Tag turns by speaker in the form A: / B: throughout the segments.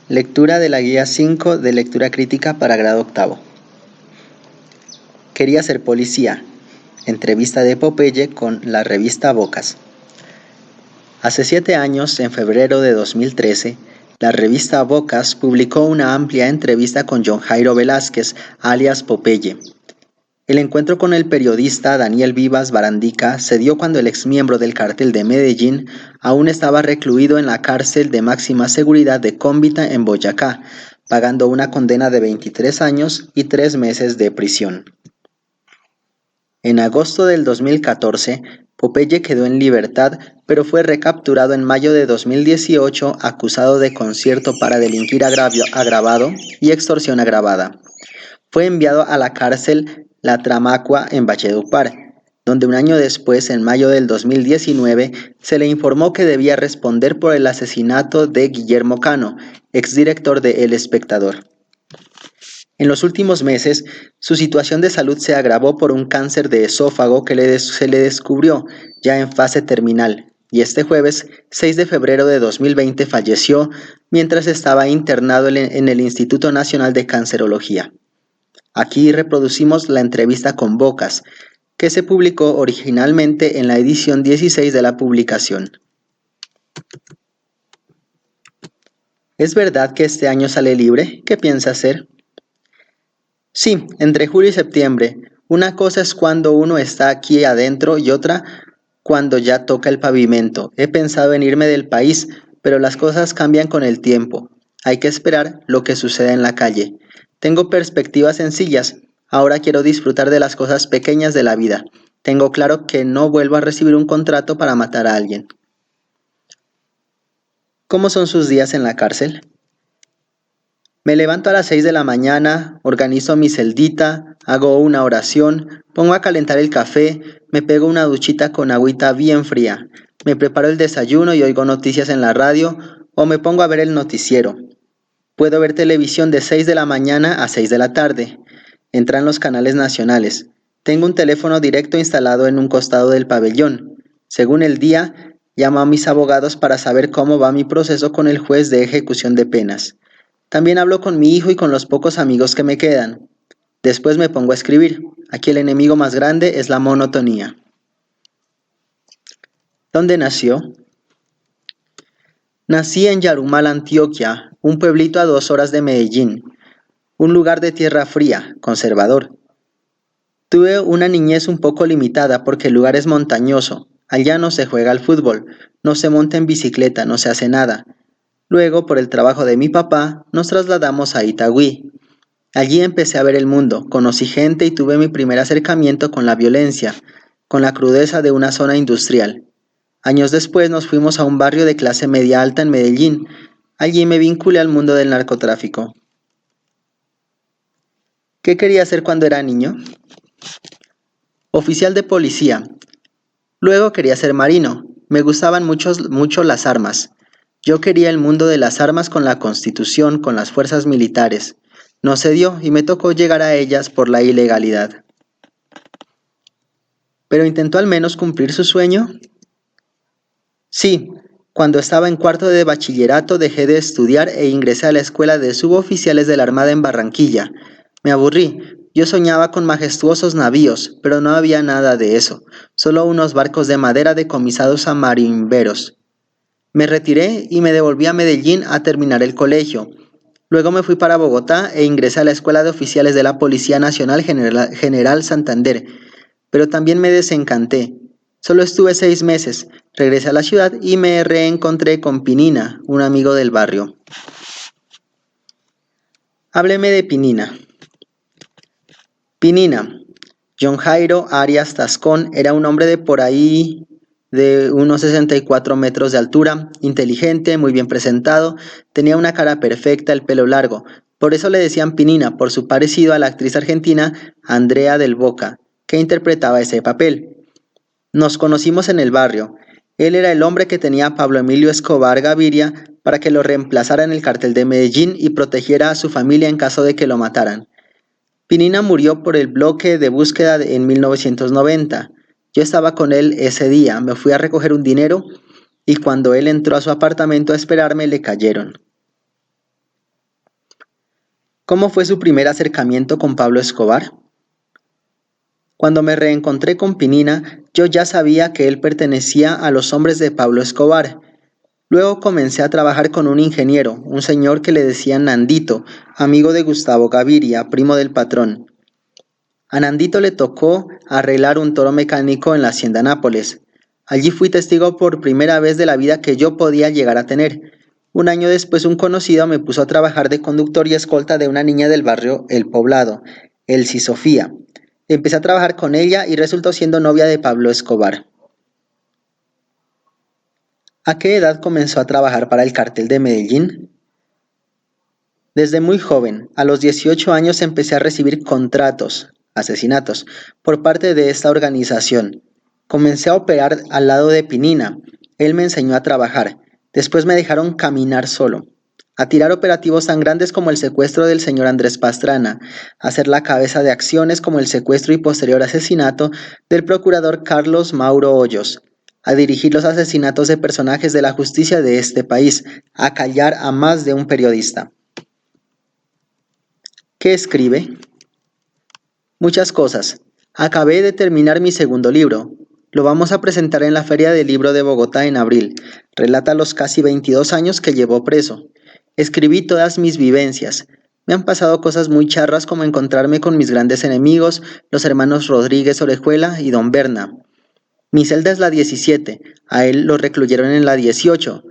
A: Lectura de la guía 5 de lectura crítica para grado octavo. Quería ser policía. Entrevista de Popeye con la revista Bocas. Hace 7 años, en febrero de 2013, la revista Bocas publicó una amplia entrevista con John Jairo Velázquez, alias Popeye. El encuentro con el periodista Daniel Vivas Barandica se dio cuando el exmiembro del cártel de Medellín aún estaba recluido en la cárcel de máxima seguridad de Cómbita en Boyacá, pagando una condena de 23 años y 3 meses de prisión. En agosto del 2014, Popeye quedó en libertad, pero fue recapturado en mayo de 2018 acusado de concierto para delinquir agravado y extorsión agravada. Fue enviado a la cárcel La Tramacua en Valledupar, donde un año después, en mayo del 2019, se le informó que debía responder por el asesinato de Guillermo Cano, exdirector de El Espectador. En los últimos meses, su situación de salud se agravó por un cáncer de esófago que se le descubrió ya en fase terminal, y este jueves, 6 de febrero de 2020, falleció mientras estaba internado en el Instituto Nacional de Cancerología. Aquí reproducimos la entrevista con Bocas, que se publicó originalmente en la edición 16 de la publicación. ¿Es verdad que este año sale libre? ¿Qué piensa hacer? Sí, entre julio y septiembre. Una cosa es cuando uno está aquí adentro y otra cuando ya toca el pavimento. He pensado en irme del país, pero las cosas cambian con el tiempo. Hay que esperar lo que suceda en la calle. Tengo perspectivas sencillas. Ahora quiero disfrutar de las cosas pequeñas de la vida. Tengo claro que no vuelvo a recibir un contrato para matar a alguien. ¿Cómo son sus días en la cárcel? Me levanto a las 6 de la mañana, organizo mi celdita, hago una oración, pongo a calentar el café, me pego una duchita con agüita bien fría, me preparo el desayuno y oigo noticias en la radio o me pongo a ver el noticiero. Puedo ver televisión de 6 de la mañana a 6 de la tarde. Entran los canales nacionales. Tengo un teléfono directo instalado en un costado del pabellón. Según el día, llamo a mis abogados para saber cómo va mi proceso con el juez de ejecución de penas. También hablo con mi hijo y con los pocos amigos que me quedan. Después me pongo a escribir. Aquí el enemigo más grande es la monotonía. ¿Dónde nació? Nací en Yarumal, Antioquia, un pueblito a 2 horas de Medellín, un lugar de tierra fría, conservador. Tuve una niñez un poco limitada porque el lugar es montañoso. Allá no se juega al fútbol, no se monta en bicicleta, no se hace nada. Luego, por el trabajo de mi papá, nos trasladamos a Itagüí. Allí empecé a ver el mundo, conocí gente y tuve mi primer acercamiento con la violencia, con la crudeza de una zona industrial. Años después nos fuimos a un barrio de clase media alta en Medellín. Allí me vinculé al mundo del narcotráfico. ¿Qué quería hacer cuando era niño? Oficial de policía. Luego quería ser marino. Me gustaban mucho las armas. Yo quería el mundo de las armas con la Constitución, con las fuerzas militares. No se dio y me tocó llegar a ellas por la ilegalidad. ¿Pero intentó al menos cumplir su sueño? Sí, cuando estaba en cuarto de bachillerato dejé de estudiar e ingresé a la escuela de suboficiales de la Armada en Barranquilla. Me aburrí. Yo soñaba con majestuosos navíos, pero no había nada de eso, solo unos barcos de madera decomisados a marimberos. Me retiré y me devolví a Medellín a terminar el colegio. Luego me fui para Bogotá e ingresé a la Escuela de Oficiales de la Policía Nacional General Santander, pero también me desencanté. Solo estuve 6 meses, regresé a la ciudad y me reencontré con Pinina, un amigo del barrio. Hábleme de Pinina. Pinina, John Jairo Arias Tascón, era un hombre de por ahí de unos 64 metros de altura, inteligente, muy bien presentado, tenía una cara perfecta, el pelo largo. Por eso le decían Pinina, por su parecido a la actriz argentina Andrea del Boca, que interpretaba ese papel. Nos conocimos en el barrio. Él era el hombre que tenía a Pablo Emilio Escobar Gaviria para que lo reemplazara en el cartel de Medellín y protegiera a su familia en caso de que lo mataran. Pinina murió por el bloque de búsqueda en 1990. Yo estaba con él ese día, me fui a recoger un dinero y cuando él entró a su apartamento a esperarme le cayeron. ¿Cómo fue su primer acercamiento con Pablo Escobar? Cuando me reencontré con Pinina, yo ya sabía que él pertenecía a los hombres de Pablo Escobar. Luego comencé a trabajar con un ingeniero, un señor que le decían Nandito, amigo de Gustavo Gaviria, primo del patrón. A Nandito le tocó arreglar un toro mecánico en la hacienda Nápoles. Allí fui testigo por primera vez de la vida que yo podía llegar a tener. Un año después un conocido me puso a trabajar de conductor y escolta de una niña del barrio El Poblado, Elsie Sofía. Empecé a trabajar con ella y resultó siendo novia de Pablo Escobar. ¿A qué edad comenzó a trabajar para el cartel de Medellín? Desde muy joven, a los 18 años empecé a recibir contratos, asesinatos, por parte de esta organización. Comencé a operar al lado de Pinina. Él me enseñó a trabajar. Después me dejaron caminar solo, a tirar operativos tan grandes como el secuestro del señor Andrés Pastrana, a ser la cabeza de acciones como el secuestro y posterior asesinato del procurador Carlos Mauro Hoyos, a dirigir los asesinatos de personajes de la justicia de este país, a callar a más de un periodista. ¿Qué escribe? Muchas cosas. Acabé de terminar mi segundo libro. Lo vamos a presentar en la Feria del Libro de Bogotá en abril. Relata los casi 22 años que llevó preso. Escribí todas mis vivencias. Me han pasado cosas muy charras como encontrarme con mis grandes enemigos, los hermanos Rodríguez Orejuela y Don Berna. Mi celda es la 17, a él lo recluyeron en la 18.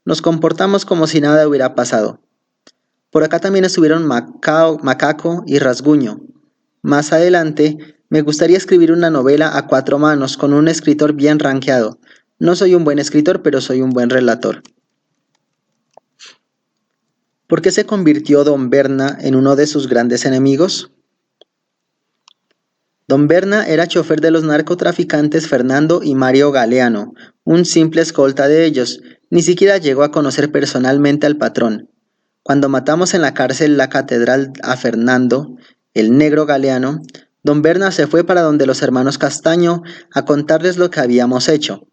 A: Nos comportamos como si nada hubiera pasado. Por acá también estuvieron Macaco y Rasguño. Más adelante, me gustaría escribir una novela a 4 manos con un escritor bien rankeado. No soy un buen escritor, pero soy un buen relator. ¿Por qué se convirtió Don Berna en uno de sus grandes enemigos? Don Berna era chofer de los narcotraficantes Fernando y Mario Galeano, un simple escolta de ellos. Ni siquiera llegó a conocer personalmente al patrón. Cuando matamos en la cárcel La Catedral a Fernando, el negro Galeano, Don Berna se fue para donde los hermanos Castaño a contarles lo que habíamos hecho.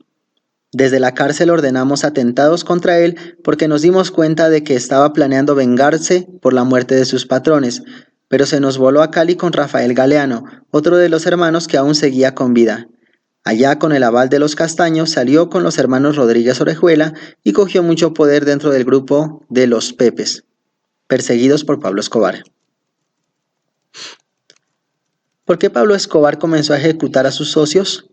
A: Desde la cárcel ordenamos atentados contra él porque nos dimos cuenta de que estaba planeando vengarse por la muerte de sus patrones, pero se nos voló a Cali con Rafael Galeano, otro de los hermanos que aún seguía con vida. Allá, con el aval de los Castaños, salió con los hermanos Rodríguez Orejuela y cogió mucho poder dentro del grupo de los Pepes, perseguidos por Pablo Escobar. ¿Por qué Pablo Escobar comenzó a ejecutar a sus socios?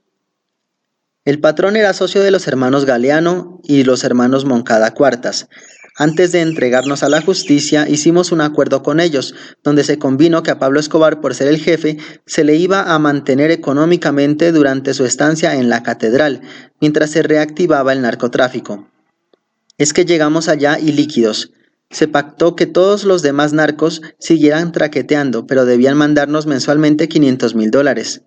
A: El patrón era socio de los hermanos Galeano y los hermanos Moncada Cuartas. Antes de entregarnos a la justicia, hicimos un acuerdo con ellos, donde se convino que a Pablo Escobar, por ser el jefe, se le iba a mantener económicamente durante su estancia en la catedral, mientras se reactivaba el narcotráfico. Es que llegamos allá y líquidos. Se pactó que todos los demás narcos siguieran traqueteando, pero debían mandarnos mensualmente $500,000.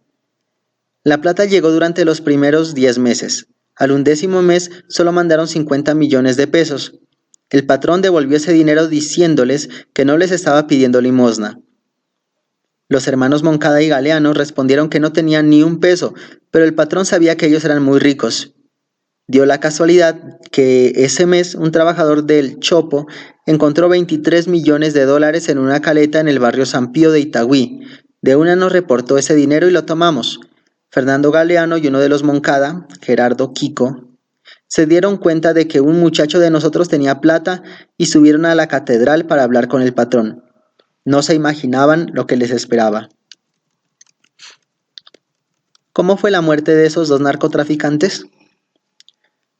A: La plata llegó durante los primeros 10 meses. Al 11º mes solo mandaron 50 millones de pesos. El patrón devolvió ese dinero diciéndoles que no les estaba pidiendo limosna. Los hermanos Moncada y Galeano respondieron que no tenían ni un peso, pero el patrón sabía que ellos eran muy ricos. Dio la casualidad que ese mes un trabajador del Chopo encontró $23 millones en una caleta en el barrio San Pío de Itagüí. De una nos reportó ese dinero y lo tomamos. Fernando Galeano y uno de los Moncada, Gerardo Kiko, se dieron cuenta de que un muchacho de nosotros tenía plata y subieron a la catedral para hablar con el patrón. No se imaginaban lo que les esperaba. ¿Cómo fue la muerte de esos 2 narcotraficantes?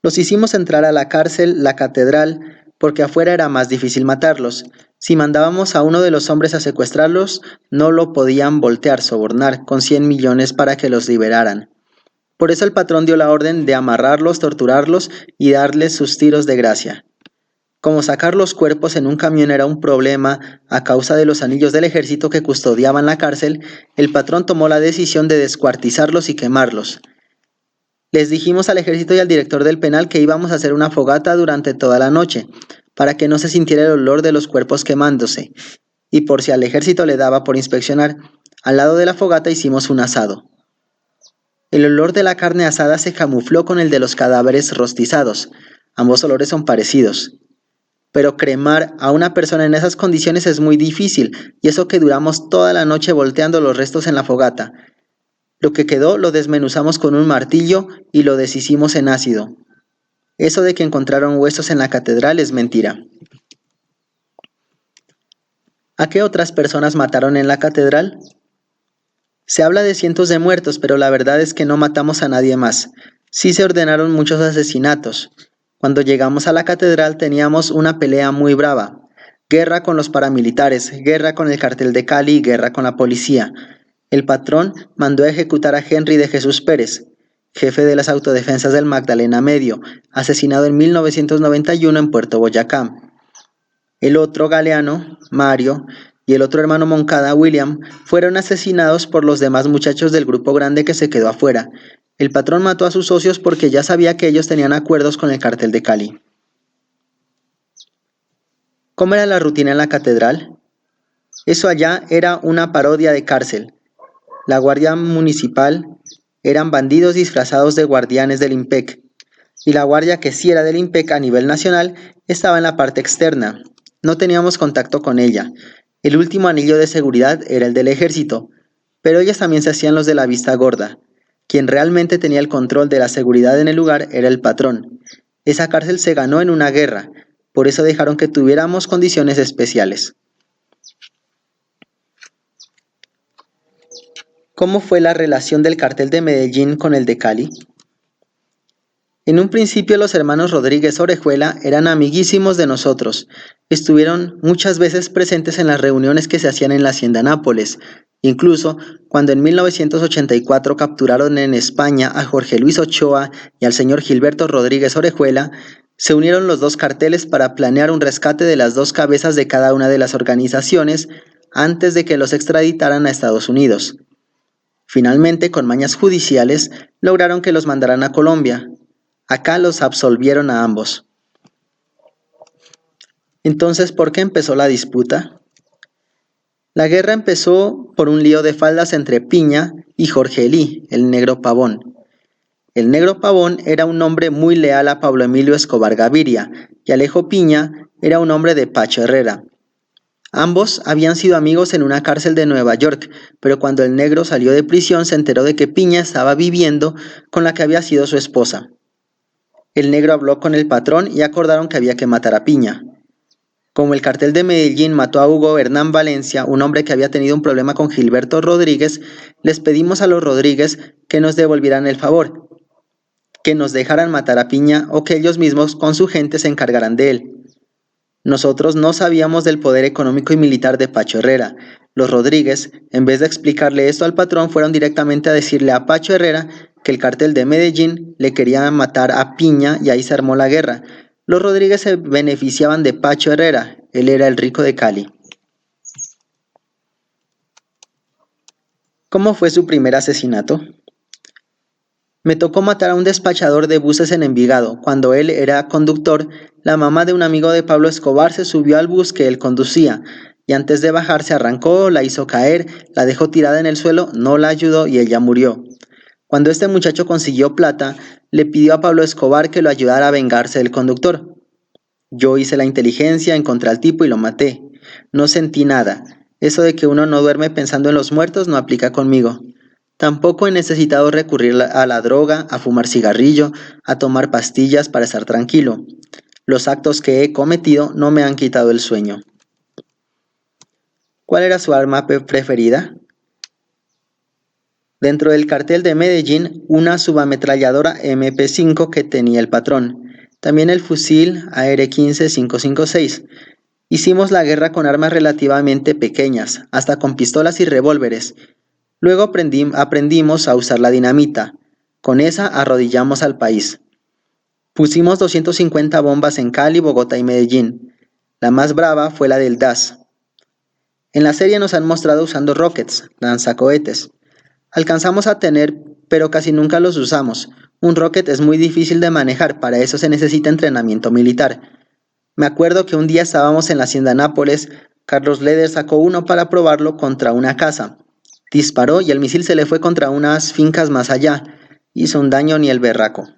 A: Los hicimos entrar a la cárcel La Catedral porque afuera era más difícil matarlos. Si mandábamos a uno de los hombres a secuestrarlos, no lo podían sobornar con 100 millones para que los liberaran. Por eso el patrón dio la orden de amarrarlos, torturarlos y darles sus tiros de gracia. Como sacar los cuerpos en un camión era un problema a causa de los anillos del ejército que custodiaban la cárcel, el patrón tomó la decisión de descuartizarlos y quemarlos. Les dijimos al ejército y al director del penal que íbamos a hacer una fogata durante toda la noche, para que no se sintiera el olor de los cuerpos quemándose, y por si al ejército le daba por inspeccionar, al lado de la fogata hicimos un asado. El olor de la carne asada se camufló con el de los cadáveres rostizados. Ambos olores son parecidos. pero cremar a una persona en esas condiciones es muy difícil, y eso que duramos toda la noche volteando los restos en la fogata. Lo que quedó lo desmenuzamos con un martillo y lo deshicimos en ácido. Eso de que encontraron huesos en la catedral es mentira. ¿A qué otras personas mataron en la catedral? Se habla de cientos de muertos, pero la verdad es que no matamos a nadie más. Sí se ordenaron muchos asesinatos. Cuando llegamos a la catedral teníamos una pelea muy brava. Guerra con los paramilitares, guerra con el cartel de Cali y guerra con la policía. El patrón mandó a ejecutar a Henry de Jesús Pérez, jefe de las autodefensas del Magdalena Medio, asesinado en 1991 en Puerto Boyacá. El otro Galeano, Mario, y el otro hermano Moncada, William, fueron asesinados por los demás muchachos del grupo grande que se quedó afuera. El patrón mató a sus socios porque ya sabía que ellos tenían acuerdos con el cartel de Cali. ¿Cómo era la rutina en la catedral? Eso allá era una parodia de cárcel. La guardia municipal eran bandidos disfrazados de guardianes del IMPEC, y la guardia que sí era del IMPEC a nivel nacional estaba en la parte externa. No teníamos contacto con ella. El último anillo de seguridad era el del ejército, pero ellos también se hacían los de la vista gorda. Quien realmente tenía el control de la seguridad en el lugar era el patrón. Esa cárcel se ganó en una guerra, por eso dejaron que tuviéramos condiciones especiales. ¿Cómo fue la relación del cartel de Medellín con el de Cali? En un principio los hermanos Rodríguez Orejuela eran amiguísimos de nosotros. Estuvieron muchas veces presentes en las reuniones que se hacían en la Hacienda Nápoles. Incluso cuando en 1984 capturaron en España a Jorge Luis Ochoa y al señor Gilberto Rodríguez Orejuela, se unieron los dos carteles para planear un rescate de las dos cabezas de cada una de las organizaciones antes de que los extraditaran a Estados Unidos. Finalmente, con mañas judiciales, lograron que los mandaran a Colombia. Acá los absolvieron a ambos. Entonces, ¿por qué empezó la disputa? La guerra empezó por un lío de faldas entre Piña y Jorge Elí, el Negro Pavón. El Negro Pavón era un hombre muy leal a Pablo Emilio Escobar Gaviria y Alejo Piña era un hombre de Pacho Herrera. Ambos habían sido amigos en una cárcel de Nueva York, pero cuando el Negro salió de prisión se enteró de que Piña estaba viviendo con la que había sido su esposa. El Negro habló con el patrón y acordaron que había que matar a Piña. Como el cartel de Medellín mató a Hugo Hernán Valencia, un hombre que había tenido un problema con Gilberto Rodríguez, les pedimos a los Rodríguez que nos devolvieran el favor, que nos dejaran matar a Piña o que ellos mismos con su gente se encargaran de él. Nosotros no sabíamos del poder económico y militar de Pacho Herrera. Los Rodríguez, en vez de explicarle esto al patrón, fueron directamente a decirle a Pacho Herrera que el cartel de Medellín le quería matar a Piña y ahí se armó la guerra. Los Rodríguez se beneficiaban de Pacho Herrera, él era el rico de Cali. ¿Cómo fue su primer asesinato? Me tocó matar a un despachador de buses en Envigado. Cuando él era conductor, la mamá de un amigo de Pablo Escobar se subió al bus que él conducía y antes de bajar se arrancó, la hizo caer, la dejó tirada en el suelo, no la ayudó y ella murió. Cuando este muchacho consiguió plata, le pidió a Pablo Escobar que lo ayudara a vengarse del conductor. Yo hice la inteligencia, encontré al tipo y lo maté. No sentí nada. Eso de que uno no duerme pensando en los muertos no aplica conmigo. Tampoco he necesitado recurrir a la droga, a fumar cigarrillo, a tomar pastillas para estar tranquilo. Los actos que he cometido no me han quitado el sueño. ¿Cuál era su arma preferida? Dentro del cartel de Medellín, una subametralladora MP5 que tenía el patrón. También el fusil AR-15 556. Hicimos la guerra con armas relativamente pequeñas, hasta con pistolas y revólveres. Luego aprendimos a usar la dinamita. Con esa arrodillamos al país. Pusimos 250 bombas en Cali, Bogotá y Medellín. La más brava fue la del DAS. En la serie nos han mostrado usando rockets, lanzacohetes. Alcanzamos a tener, pero casi nunca los usamos. Un rocket es muy difícil de manejar, para eso se necesita entrenamiento militar. Me acuerdo que un día estábamos en la Hacienda Nápoles, Carlos Leder sacó uno para probarlo contra una casa. Disparó y el misil se le fue contra unas fincas más allá. Hizo un daño ni el berraco.